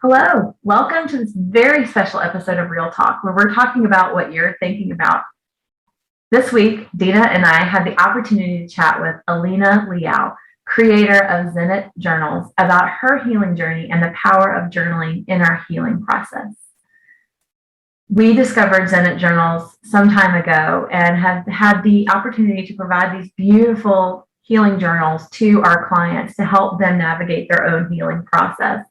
Hello, welcome to this very special episode of Real Talk, where we're talking about what you're thinking about. This week, Dina and I had the opportunity to chat with Alina Liao, creator of Zenit Journals, about her healing journey and the power of journaling in our healing process. We discovered Zenit Journals some time ago and have had the opportunity to provide these beautiful healing journals to our clients to help them navigate their own healing process.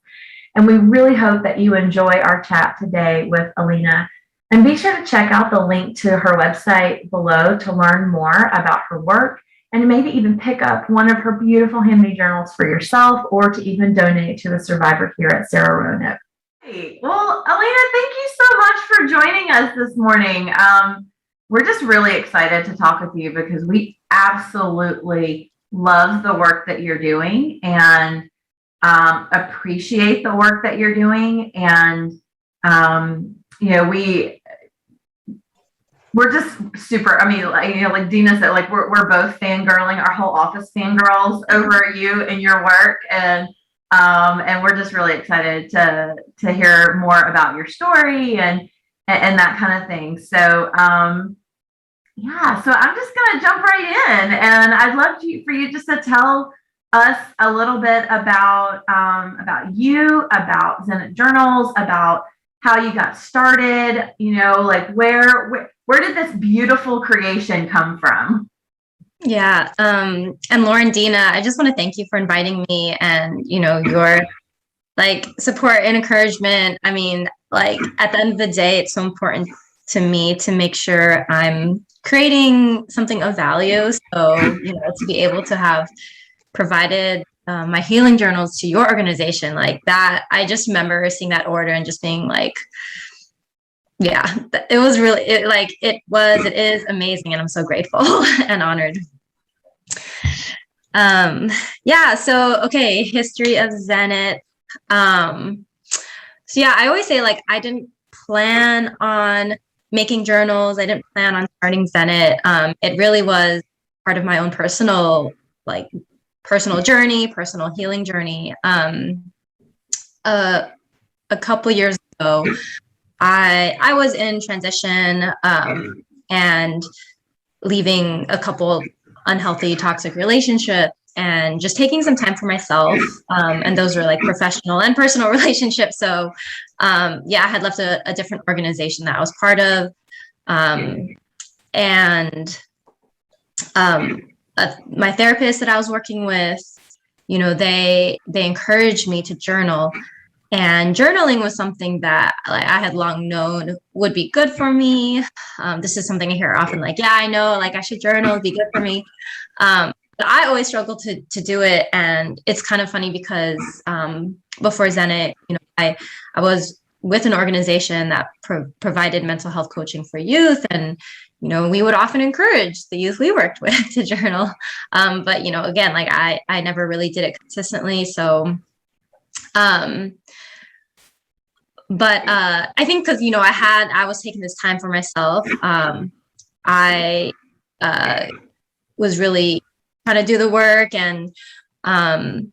And we really hope that you enjoy our chat today with Alina. And be sure to check out the link to her website below to learn more about her work and maybe even pick up one of her beautiful handmade journals for yourself or to even donate to the survivor here at SARA Roanoke. Hey, well, Alina, thank you so much for joining us this morning. We're just really excited to talk with you because we absolutely love the work that you're doing and appreciate the work that you're doing. And, we're just super, like Dina said, like we're both fangirling, our whole office fangirls over you and your work. And we're just really excited to hear more about your story and that kind of thing. So, so I'm just going to jump right in, and I'd love for you just to tell us a little bit about you, about Zenit Journals, about how you got started. Like where did this beautiful creation come from? Yeah. And Lauren, Dina, I just want to thank you for inviting me and, your support and encouragement. I mean, at the end of the day, it's so important to me to make sure I'm creating something of value. So, to be able to have provided my healing journals to your organization like that, I just remember seeing that order and just being like, yeah, it was really, it is amazing. And I'm so grateful and honored. Okay. History of Zenit. I always say I didn't plan on making journals. I didn't plan on starting Zenit. It really was part of my own personal journey, personal healing journey. A couple years ago, I was in transition and leaving a couple unhealthy, toxic relationships and just taking some time for myself. And those were professional and personal relationships. So I had left a different organization that I was part of. My therapist that I was working with, they encouraged me to journal. And journaling was something that I had long known would be good for me. This is something I hear often, I know, I should journal, it'd be good for me. But I always struggle to do it. And it's kind of funny because before Zenit, I was with an organization that provided mental health coaching for youth. And, we would often encourage the youth we worked with to journal. But, again, I never really did it consistently. So, I think because, I was taking this time for myself. I was really trying to do the work and, one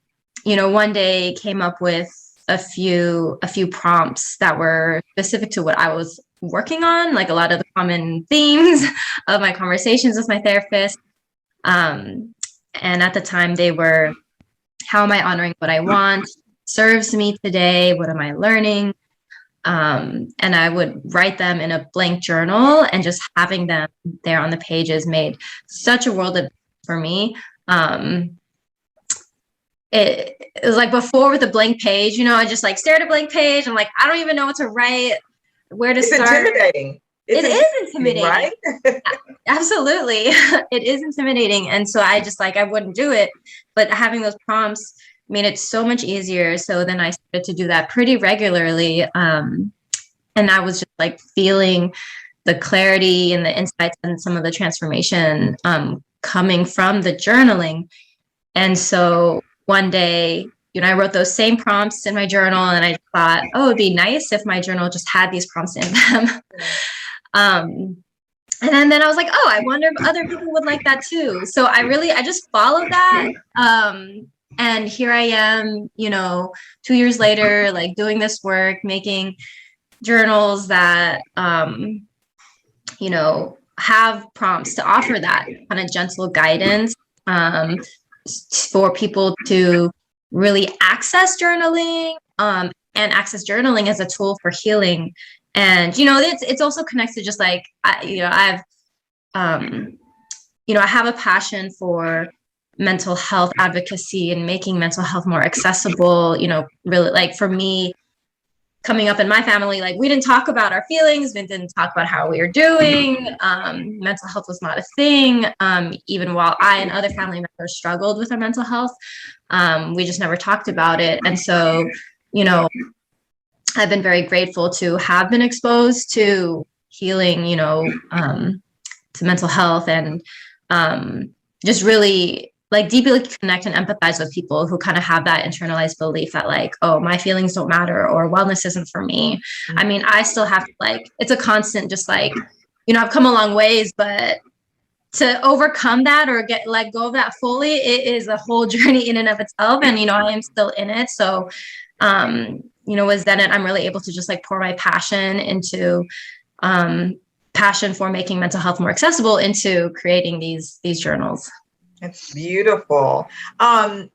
day came up with a few prompts that were specific to what I was working on, a lot of the common themes of my conversations with my therapist. And at the time they were, how am I honoring what I want serves me today? What am I learning? And I would write them in a blank journal, and just having them there on the pages made such a world of for me. It was before with a blank page, I just stare at a blank page. I'm I don't even know what to write, where to start. Intimidating. It is intimidating, right? Absolutely. It is intimidating. And so I just I wouldn't do it, but having those prompts made it so much easier. So then I started to do that pretty regularly. And I was just feeling the clarity and the insights and some of the transformation coming from the journaling. And so one day, I wrote those same prompts in my journal, and I thought, oh, it'd be nice if my journal just had these prompts in them. And then I was oh, I wonder if other people would like that too. So I just followed that. And here I am, 2 years later, like doing this work, making journals that, have prompts to offer that kind of gentle guidance for people to really access journaling, and access journaling as a tool for healing. And it's also connected, just like I have a passion for mental health advocacy and making mental health more accessible. Really, like, for me, coming up in my family, like, we didn't talk about our feelings, we didn't talk about how we were doing. Mental health was not a thing. Even while I and other family members struggled with our mental health, we just never talked about it. And so, I've been very grateful to have been exposed to healing, to mental health, and just really, like, deeply connect and empathize with people who kind of have that internalized belief that, like, oh, my feelings don't matter, or wellness isn't for me. I mean, I still have to, like, it's a constant, just like, I've come a long ways, but to overcome that or let go of that fully, it is a whole journey in and of itself. And, I am still in it. So, with Zenit, I'm really able to just, like, pour my passion into, passion for making mental health more accessible into creating these journals. It's beautiful. I've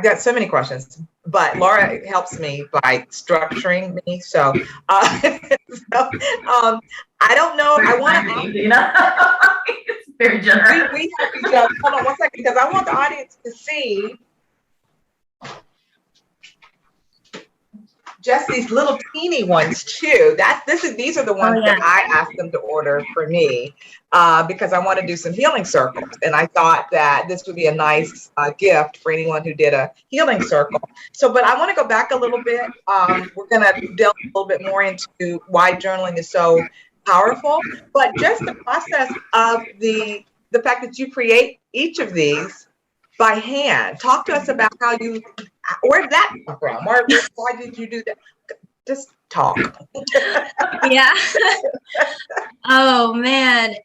got so many questions, but Laura helps me by structuring me. So, I don't know. I want to. Dina. It's very generous. We have to just hold on one second, because I want the audience to see just these little teeny ones too. These are the ones that I asked them to order for me, because I want to do some healing circles, and I thought that this would be a nice gift for anyone who did a healing circle. So, but I want to go back a little bit. We're going to delve a little bit more into why journaling is so powerful, but just the process of the fact that you create each of these by hand. Talk to us about where did that come from? Why did you do that? Just talk. Yeah. Oh man.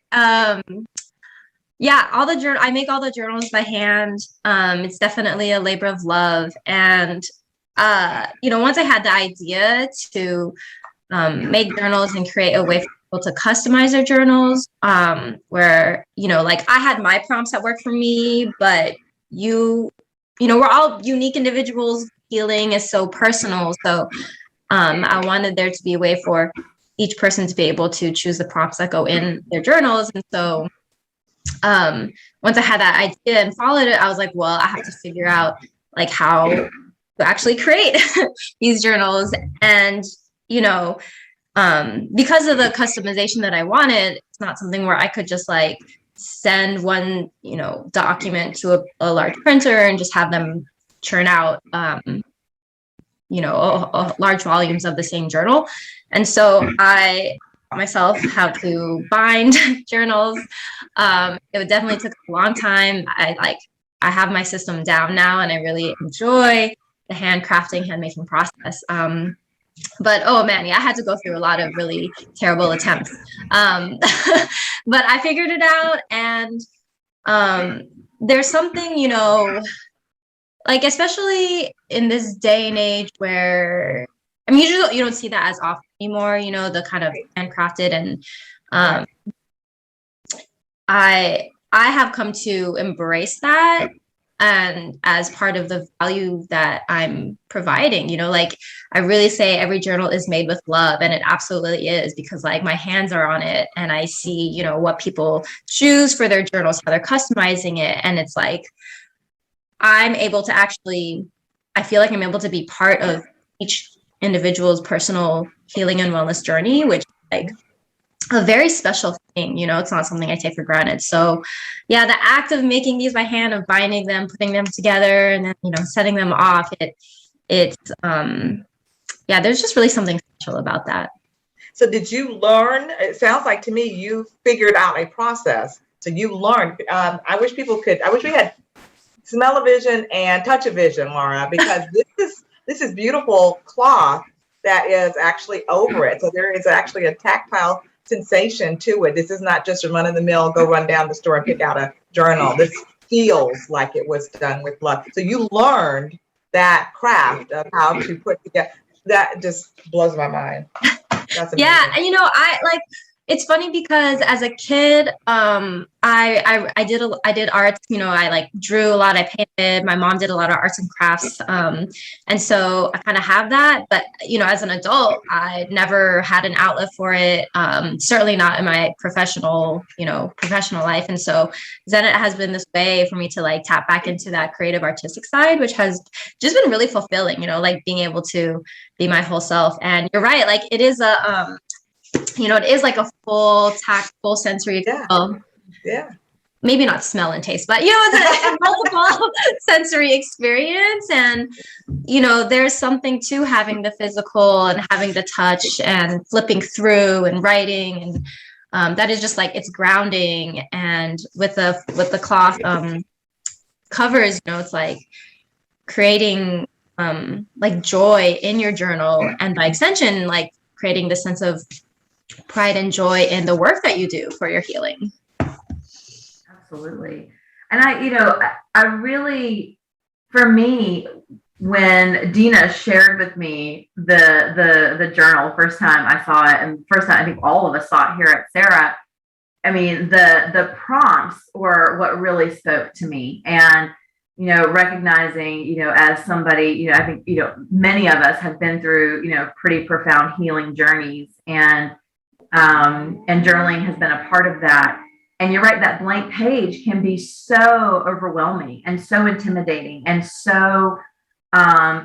Yeah, I make all the journals by hand. It's definitely a labor of love. And once I had the idea to make journals and create a way for people to customize their journals, where, like, I had my prompts that work for me, but we're all unique individuals. Healing is so personal. So I wanted there to be a way for each person to be able to choose the prompts that go in their journals. And so once I had that idea and followed it, I was like, well, I have to figure out, like, how to actually create these journals. And, because of the customization that I wanted, it's not something where I could just, like, send one, document to a large printer and just have them churn out, large volumes of the same journal. And so I taught myself how to bind journals. It definitely took a long time. I have my system down now, and I really enjoy the handcrafting, handmaking process. But oh man, yeah, I had to go through a lot of really terrible attempts. But I figured it out, and there's something, like, especially in this day and age where, I mean, usually you don't see that as often anymore, the kind of handcrafted, and I have come to embrace that, and as part of the value that I'm providing, like, I really say every journal is made with love, and it absolutely is, because, like, my hands are on it, and I see, what people choose for their journals, how they're customizing it, and it's like, I'm able to actually, I feel like I'm able to be part of each individual's personal healing and wellness journey, which is, like, a very special thing. It's not something I take for granted. So yeah, the act of making these by hand, of binding them, putting them together, and then, setting them off, there's just really something special about that. So did you learn, it sounds like to me, you figured out a process. So you learned, I wish we had smell-o-vision and touch-o-vision, Laura, because this is beautiful cloth that is actually over it. So there is actually a tactile sensation to it. This is not just a run-of-the-mill, go run down the store and pick out a journal. feels like it was done with love. So you learned that craft of how to put together. That just blows my mind. That's amazing. Yeah, and I like, it's funny because as a kid, I did arts. I like drew a lot. I painted. My mom did a lot of arts and crafts, and so I kind of have that. But as an adult, I never had an outlet for it. Certainly not in my professional life. And so Zenit has been this way for me to like tap back into that creative artistic side, which has just been really fulfilling. Like being able to be my whole self. And you're right, like it is it is like a full sensory, yeah, maybe not smell and taste, but it's a multiple sensory experience. And there's something to having the physical and having the touch and flipping through and writing, and that is just like, it's grounding. And with the cloth covers, it's like creating like joy in your journal, and by extension, like creating the sense of pride and joy in the work that you do for your healing. Absolutely. And I really, for me, when Dina shared with me the journal first time I saw it, and first time I think all of us saw it here at SARA, I mean, the prompts were what really spoke to me. And recognizing, as somebody, I think, many of us have been through, pretty profound healing journeys, and journaling has been a part of that. And you're right, that blank page can be so overwhelming and so intimidating and so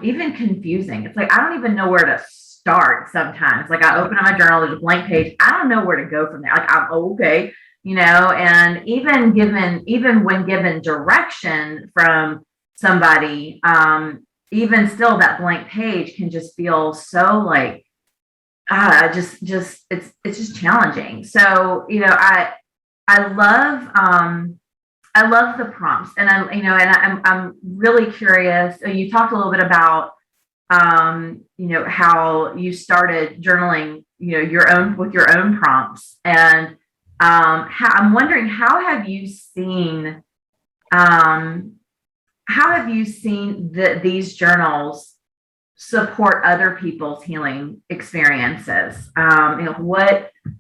even confusing. It's like, I don't even know where to start sometimes. Like I open up my journal, there's a blank page. I don't know where to go from there. Like, okay. And even when given direction from somebody, even still that blank page can just feel so like, it's just challenging. So, I love the prompts, and I'm really curious. You talked a little bit about, how you started journaling, with your own prompts, and I'm wondering, how have you seen these journals support other people's healing experiences?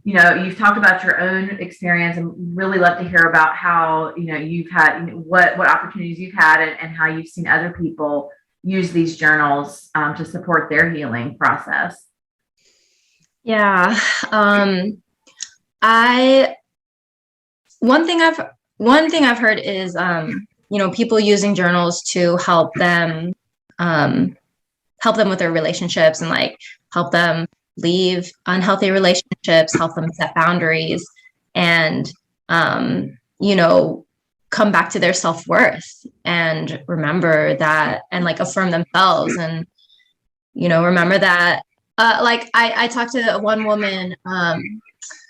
You've talked about your own experience, and really love to hear about how, you've had, what opportunities you've had, and how you've seen other people use these journals to support their healing process. Yeah. One thing I've heard is, people using journals to help them with their relationships, and like help them leave unhealthy relationships, help them set boundaries, and come back to their self-worth, and remember that, and like affirm themselves, and remember that, like I talked to one woman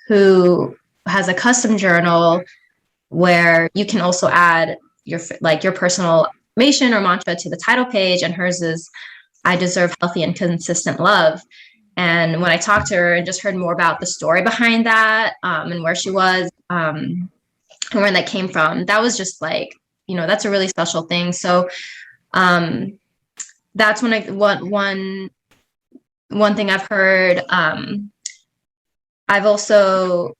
who has a custom journal where you can also add your personal affirmation or mantra to the title page, and hers is, I deserve healthy and consistent love. And when I talked to her and just heard more about the story behind that, and where she was, and where that came from, that was just like, that's a really special thing. So that's one thing I've heard. I've also,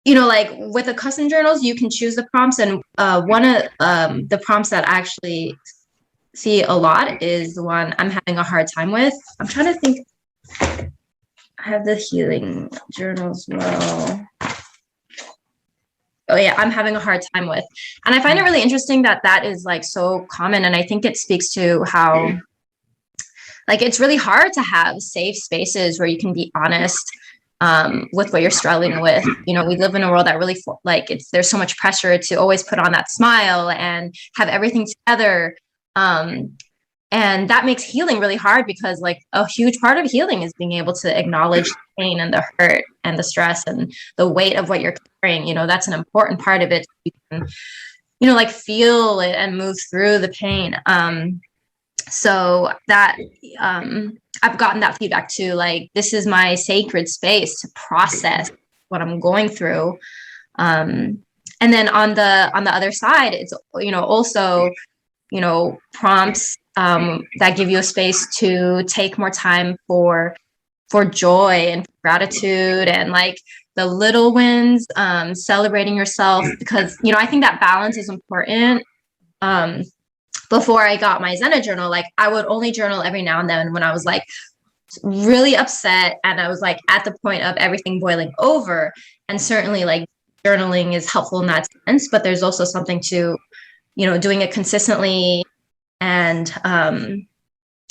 like with the custom journals, you can choose the prompts, and one of the prompts that I actually see a lot is the one I'm having a hard time with. I'm trying to think. I have the healing journals. Well, oh yeah, I'm having a hard time with, and I find it really interesting that is like so common, and I think it speaks to how, like, it's really hard to have safe spaces where you can be honest with what you're struggling with. We live in a world that really there's so much pressure to always put on that smile and have everything together. And that makes healing really hard, because like a huge part of healing is being able to acknowledge the pain and the hurt and the stress and the weight of what you're carrying. That's an important part of it. You can, like feel it and move through the pain. So that, I've gotten that feedback too. Like, this is my sacred space to process what I'm going through. And then on the other side, it's, also, prompts that give you a space to take more time for joy and gratitude and like the little wins, celebrating yourself, because, I think that balance is important. Before I got my Zenit journal, like I would only journal every now and then when I was like really upset and I was like at the point of everything boiling over. And certainly like journaling is helpful in that sense, but there's also something to, doing it consistently and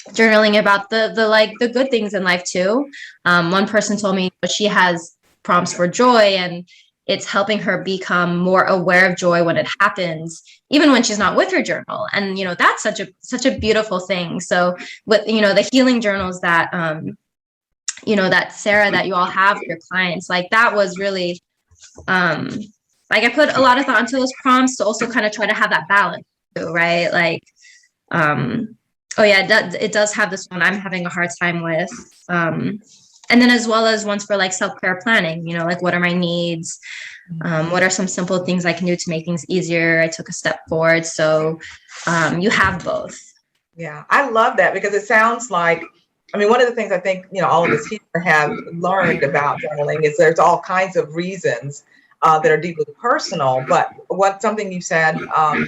journaling about the good things in life too. One person told me she has prompts for joy, and it's helping her become more aware of joy when it happens, even when she's not with her journal. And, that's such a beautiful thing. So with, the healing journals that, that SARA, that you all have with your clients, like that was really, like I put a lot of thought into those prompts to also kind of try to have that balance too, right? Like, oh yeah, it does have this one I'm having a hard time with. And then as well as ones for like self-care planning, like what are my needs? What are some simple things I can do to make things easier? I took a step forward. So you have both. Yeah, I love that because it sounds like, one of the things I think, all of us here have learned about journaling is there's all kinds of reasons that are deeply personal. But something you said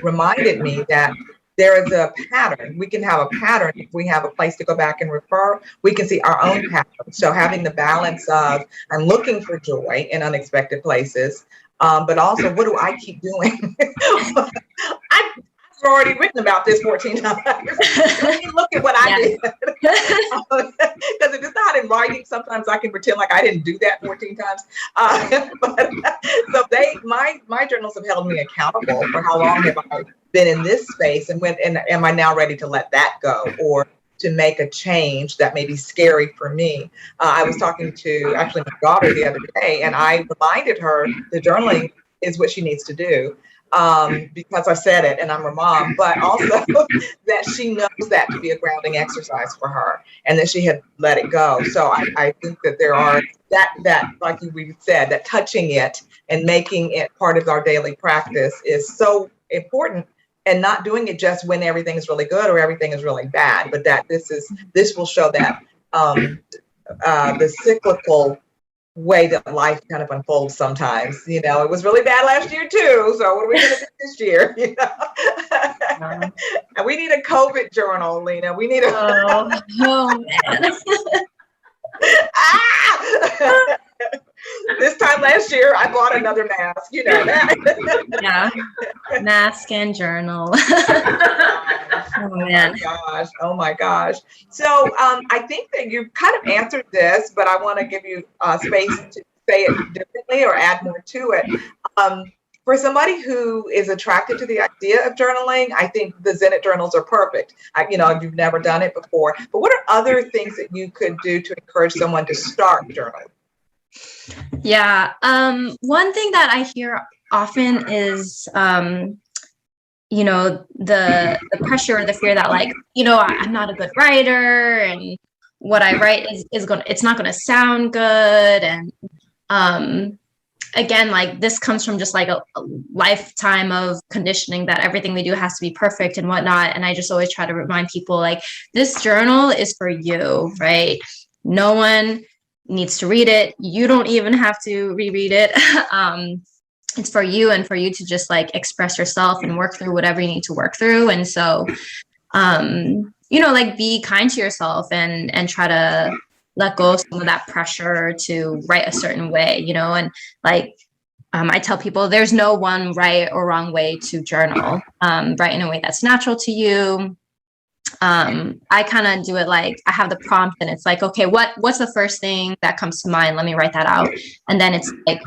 reminded me that there is a pattern. We can have a pattern. If we have a place to go back and refer, we can see our own pattern. So having the balance of, I'm looking for joy in unexpected places, but also what do I keep doing? I've already written about this 14 times. Let me look at what I did. Because if it's not in writing, sometimes I can pretend like I didn't do that 14 times. So my journals have held me accountable for how long have I been in this space, and am I now ready to let that go or to make a change that may be scary for me? I was talking to actually my daughter the other day, and I reminded her the journaling is what she needs to do. Because I said it and I'm her mom, but also that she knows that to be a grounding exercise for her and that she had let it go. So I think that there are that like we said, that touching it and making it part of our daily practice is so important, and not doing it just when everything is really good or everything is really bad, but that this will show that the cyclical way that life kind of unfolds sometimes. It was really bad last year too. So what are we going to do this year? And we need a COVID journal, Lena. We need a. Oh man. This time last year, I bought another mask. You know that. Yeah. Mask and journal. Oh man. Oh my gosh. So I think that you kind of answered this, but I want to give you space to say it differently or add more to it. For somebody who is attracted to the idea of journaling, I think the Zenit journals are perfect. You've never done it before, but what are other things that you could do to encourage someone to start journaling? Yeah. One thing that I hear often is, the pressure or the fear that like, I'm not a good writer and what I write it's not going to sound good. And, again, like this comes from just like a lifetime of conditioning that everything we do has to be perfect and whatnot. And I just always try to remind people like this journal is for you, right? No one needs to read it. You don't even have to reread it. It's for you and for you to just like express yourself and work through whatever you need to work through. And so, like be kind to yourself and try to let go of some of that pressure to write a certain way, and like, I tell people there's no one right or wrong way to journal. Write in a way that's natural to you. I kind of do it like I have the prompt and it's like, okay, what's the first thing that comes to mind? Let me write that out. And then it's like,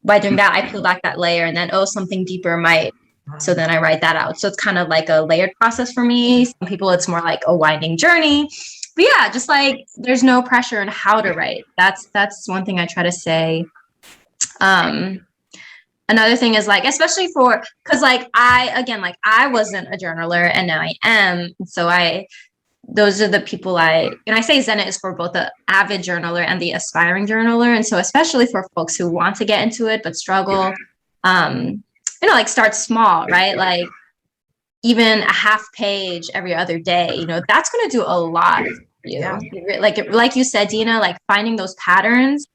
by doing that, I peel back that layer and then, something deeper might. So then I write that out. So it's kind of like a layered process for me. Some people, it's more like a winding journey. But yeah, just like there's no pressure in how to write. That's one thing I try to say. Another thing is like, especially because like I wasn't a journaler and now I am. So those are the people and I say Zenit is for both the avid journaler and the aspiring journaler. And so especially for folks who want to get into it but struggle, like start small, right? Like even a half page every other day, that's going to do a lot for you. Yeah. Like you said, Dina, like finding those patterns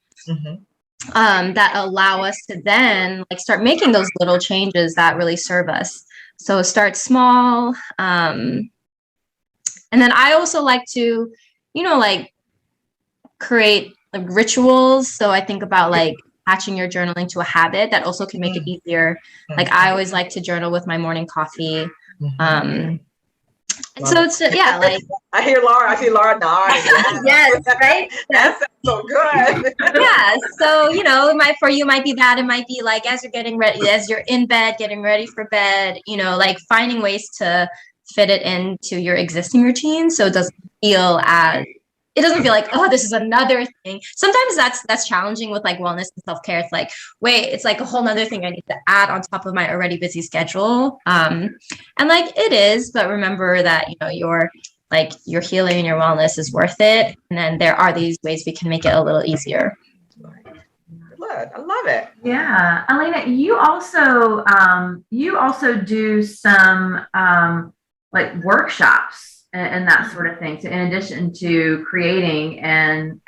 that allow us to then like start making those little changes that really serve us. So start small. And then I also like to, like create like rituals. So I think about like attaching your journaling to a habit that also can make it easier. Like I always like to journal with my morning coffee. And so it's yeah, like I see Laura nodding. yes, right. That sounds so good. Yeah. So, for you might be that. It might be like as you're getting ready, as you're in bed, getting ready for bed, like finding ways to fit it into your existing routine. So it doesn't feel like, oh, this is another thing. Sometimes that's challenging with like wellness and self-care. It's like, wait, it's like a whole nother thing I need to add on top of my already busy schedule. And like it is, but remember that, your healing and your wellness is worth it. And then there are these ways we can make it a little easier. Good. I love it. Yeah. Alina, you also do some like workshops and that sort of thing. So in addition to creating and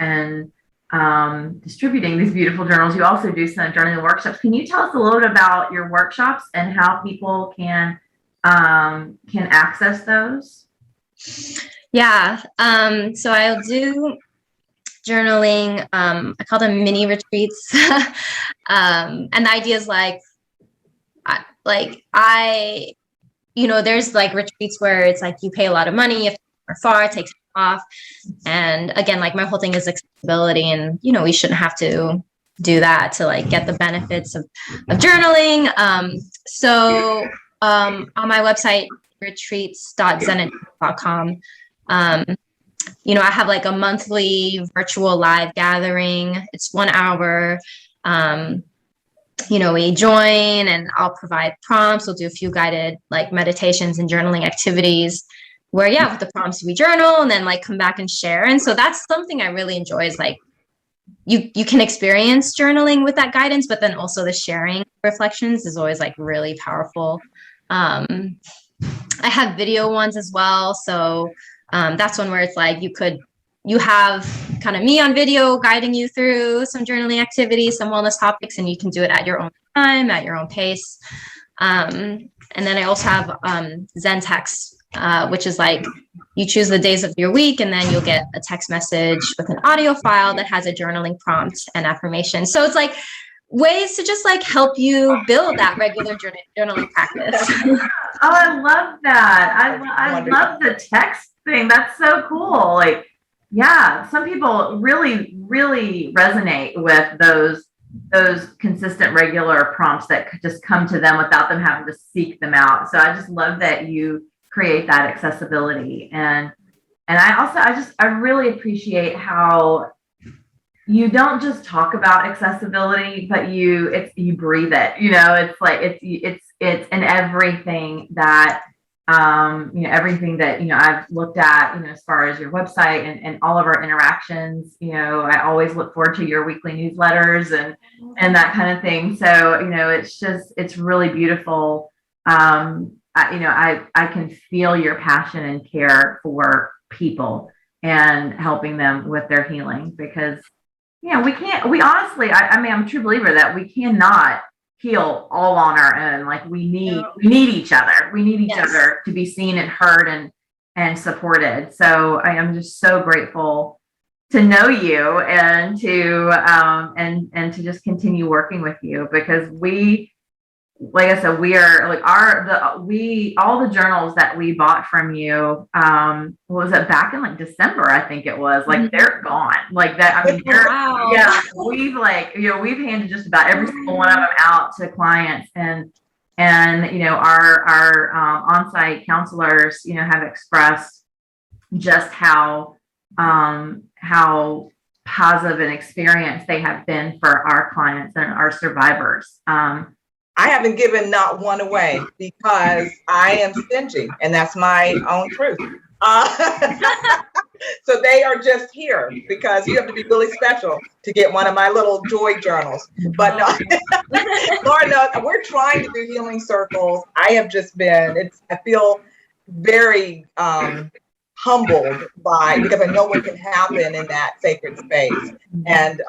distributing these beautiful journals, you also do some journaling workshops. Can you tell us a little bit about your workshops and how people can access those? Yeah. So I'll do journaling. I call them mini retreats. And the idea is there's like retreats where it's like you pay a lot of money, you have to go far, it takes off. And again, like my whole thing is accessibility, and we shouldn't have to do that to like get the benefits of journaling. So on my website, retreats.zenit.com, I have like a monthly virtual live gathering. It's 1 hour. We join and I'll provide prompts. We'll do a few guided like meditations and journaling activities where, with the prompts we journal and then like come back and share. And so that's something I really enjoy is like, you can experience journaling with that guidance, but then also the sharing reflections is always like really powerful. I have video ones as well. So that's one where it's like you have kind of me on video guiding you through some journaling activities, some wellness topics, and you can do it at your own time, at your own pace. And then I also have Zen text, which is like you choose the days of your week and then you'll get a text message with an audio file that has a journaling prompt and affirmation. So it's like ways to just like help you build that regular journaling practice. Oh, I love that. I love the text thing. That's so cool. Like, yeah, some people really, really resonate with those consistent, regular prompts that could just come to them without them having to seek them out. So I just love that you create that accessibility. And I really appreciate how you don't just talk about accessibility, but you breathe it. It's like it's in everything that everything that I've looked at, as far as your website and all of our interactions. I always look forward to your weekly newsletters and that kind of thing. So it's really beautiful. I can feel your passion and care for people and helping them with their healing, because we honestly, I'm a true believer that we cannot heal all on our own. Like we need each other. We need each other to be seen and heard and supported. So I am just so grateful to know you and to just continue working with you, because like I said, we are like all the journals that we bought from you, what was it, back in like December, I think it was, like they're gone. Like that, wow. Yeah, we've we've handed just about every single one of them out to clients, and our on-site counselors, have expressed just how positive an experience they have been for our clients and our survivors. I haven't given not one away because I am stingy, and that's my own truth. So they are just here because you have to be really special to get one of my little joy journals. But no, Laura knows we're trying to do healing circles. I have just been, I feel very humbled because I know what can happen in that sacred space. And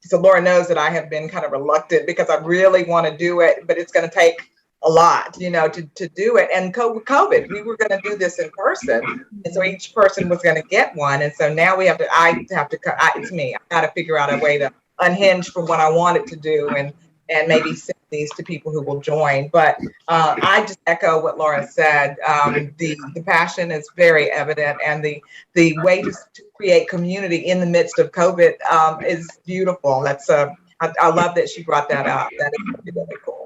so Laura knows that I have been kind of reluctant because I really want to do it, but it's going to take a lot, to do it. And COVID, we were going to do this in person. And so each person was going to get one. And so now it's me. I've got to figure out a way to unhinge from what I wanted to do and maybe send these to people who will join. But I just echo what Laura said. The passion is very evident, and the way to create community in the midst of COVID is beautiful. That's I love that she brought that up. That is really, really cool.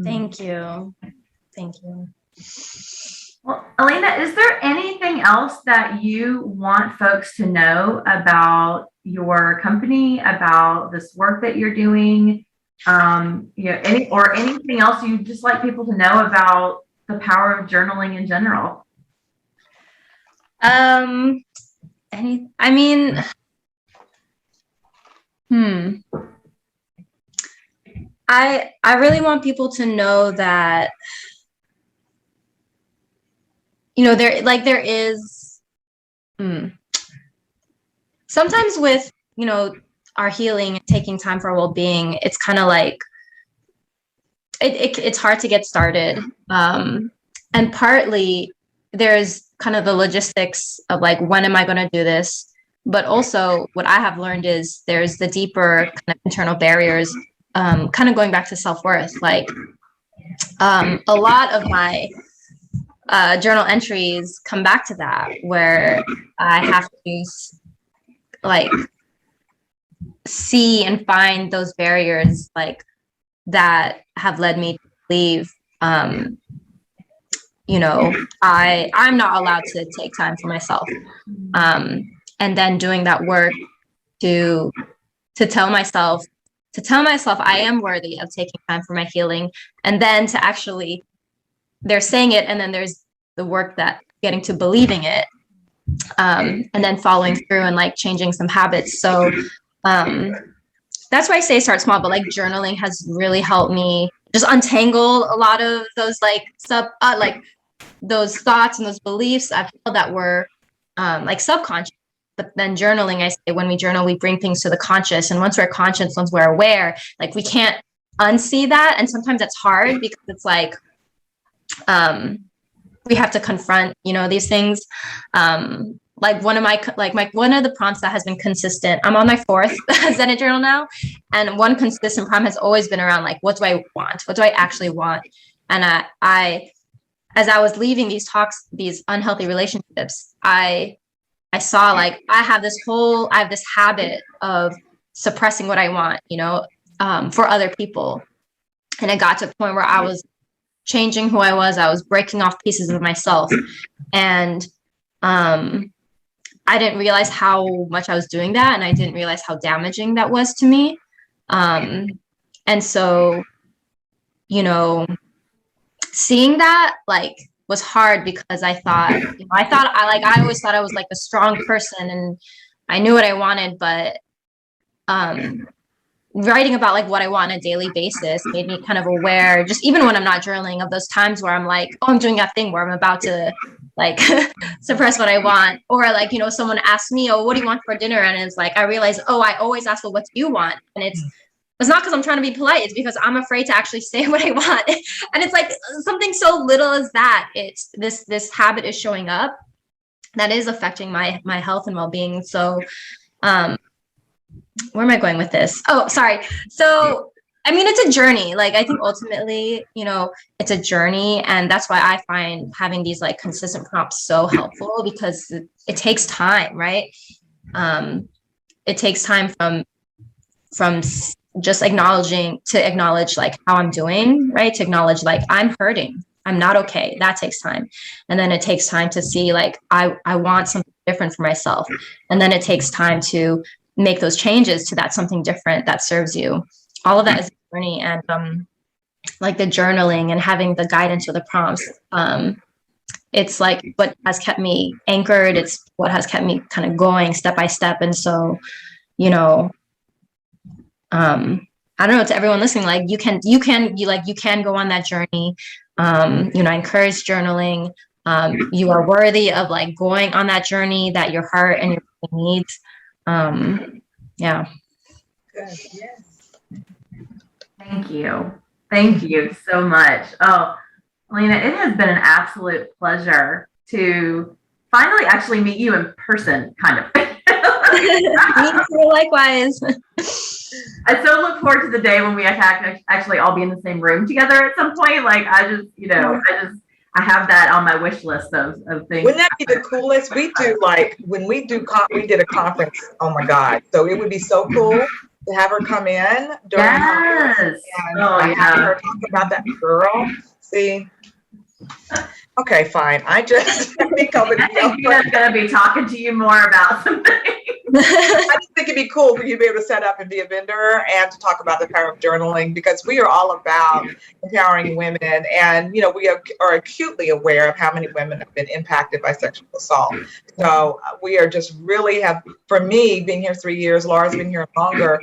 Thank you. Thank you. Well, Alina, is there anything else that you want folks to know about your company, about this work that you're doing? Anything else you'd just like people to know about the power of journaling in general? I really want people to know that, there is sometimes with, our healing and taking time for our well-being, it's kind of like it's hard to get started. And partly there's kind of the logistics of like, when am I going to do this? But also what I have learned is there's the deeper kind of internal barriers, kind of going back to self-worth. Like a lot of my journal entries come back to that, where I have to like see and find those barriers like that have led me to believe I'm not allowed to take time for myself, and then doing that work to tell myself I am worthy of taking time for my healing, and then to actually, they're saying it, and then there's the work that getting to believing it, and then following through and like changing some habits. So that's why I say start small, but like journaling has really helped me just untangle a lot of those like those thoughts and those beliefs I feel that were like subconscious. But then journaling, I say, when we journal, we bring things to the conscious. And once we're conscious, once we're aware, like we can't unsee that. And sometimes it's hard because it's like we have to confront, these things. Like one of the prompts that has been consistent, I'm on my 4th Zenit journal now. And one consistent prompt has always been around like, what do I want? What do I actually want? And as I was leaving these talks, these unhealthy relationships, I saw like, I have this habit of suppressing what I want, for other people. And it got to a point where I was changing who I was breaking off pieces of myself. And I didn't realize how much I was doing that. And I didn't realize how damaging that was to me. And so, seeing that like was hard because I always thought I was like a strong person and I knew what I wanted, but writing about like what I want on a daily basis made me kind of aware, just even when I'm not journaling, of those times where I'm like, oh, I'm doing that thing where I'm about to like suppress what I want. Or like, someone asks me, oh, what do you want for dinner? And it's like, I realize, oh, I always ask, well, what do you want? And it's not because I'm trying to be polite. It's because I'm afraid to actually say what I want. And it's like something so little as that. It's this habit is showing up that is affecting my health and well-being. So, where am I going with this? Oh, sorry. So, I mean, it's a journey. Like, I think ultimately, it's a journey. And that's why I find having these like consistent prompts so helpful, because it takes time, right? It takes time from just acknowledge like how I'm doing, right? To acknowledge like I'm hurting, I'm not okay. That takes time. And then it takes time to see like I want something different for myself. And then it takes time to make those changes to that something different that serves you. All of that is a journey. And like the journaling and having the guidance or the prompts, it's like what has kept me anchored. It's what has kept me kind of going step by step. And so, you know, I don't know, to everyone listening, like you can go on that journey. You know, I encourage journaling. You are worthy of like going on that journey that your heart and your body needs. Yeah. Good. Yes. Thank you. Thank you so much. Oh, Alina, it has been an absolute pleasure to finally actually meet you in person, kind of. Me too, likewise. I so look forward to the day when we actually all be in the same room together at some point. Like I just, I have that on my wish list of things. Wouldn't that be the coolest? We do like when we did a conference. Oh my God! So it would be so cool to have her come in during the conference and have her talk about that girl. See. Okay, fine. I think I'm gonna be talking to you more about something. I just think it'd be cool for you to be able to set up and be a vendor and to talk about the power of journaling, because we are all about empowering women, and we are acutely aware of how many women have been impacted by sexual assault. So we are just really for me, being here 3 years, Laura's been here longer,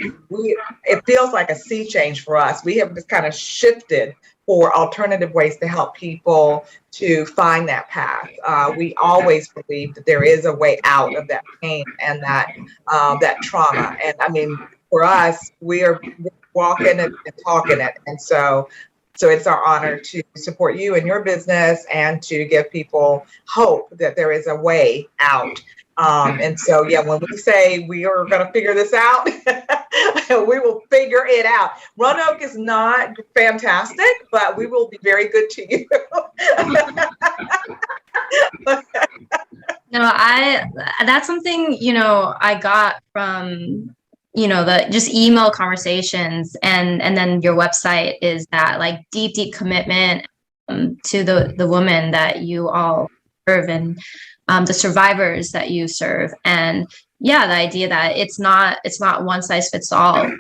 it feels like a sea change for us. We have just kind of shifted for alternative ways to help people to find that path. We always believe that there is a way out of that pain and that trauma. And I mean, for us, we're walking it and talking it. And so it's our honor to support you in your business and to give people hope that there is a way out. And so, when we say we are going to figure this out, we will figure it out. Roanoke is not fantastic, but we will be very good to you. No, that's something, I got from, the just email conversations and then your website is that like deep commitment to the women that you all serve and the survivors that you serve. And the idea that it's not one size fits all,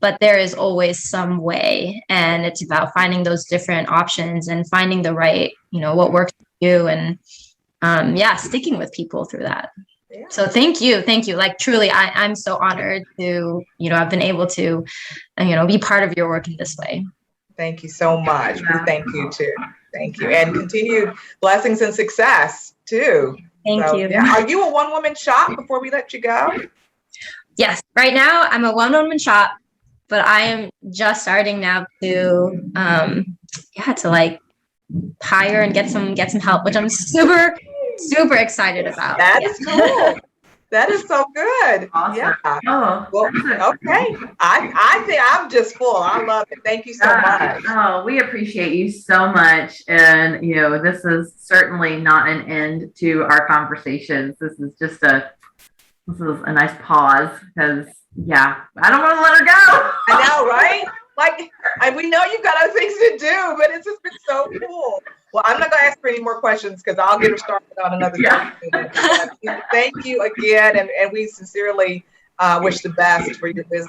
but there is always some way, and it's about finding those different options and finding the right, what works for you, and sticking with people through that. Yeah. So thank you. Like truly, I'm so honored to, I've been able to, be part of your work in this way. Thank you so much. We thank you too. Thank you. And continued blessings and success too. Thank you. Yeah. Are you a one-woman shop before we let you go? Yes. Right now I'm a one-woman shop, but I am just starting now to, to like hire and get some help, which I'm super excited about. That is cool. That is so good. Awesome. Yeah. Oh, well, okay. I think I'm just full. I love it. Thank you so much. Oh, we appreciate you so much. And, this is certainly not an end to our conversations. This is just a nice pause because, I don't want to let her go. I know, right? Like, we know you've got other things to do, but it's just been so cool. Well, I'm not going to ask for any more questions because I'll get her started on another day. Thank you again, and we sincerely wish the best for your business.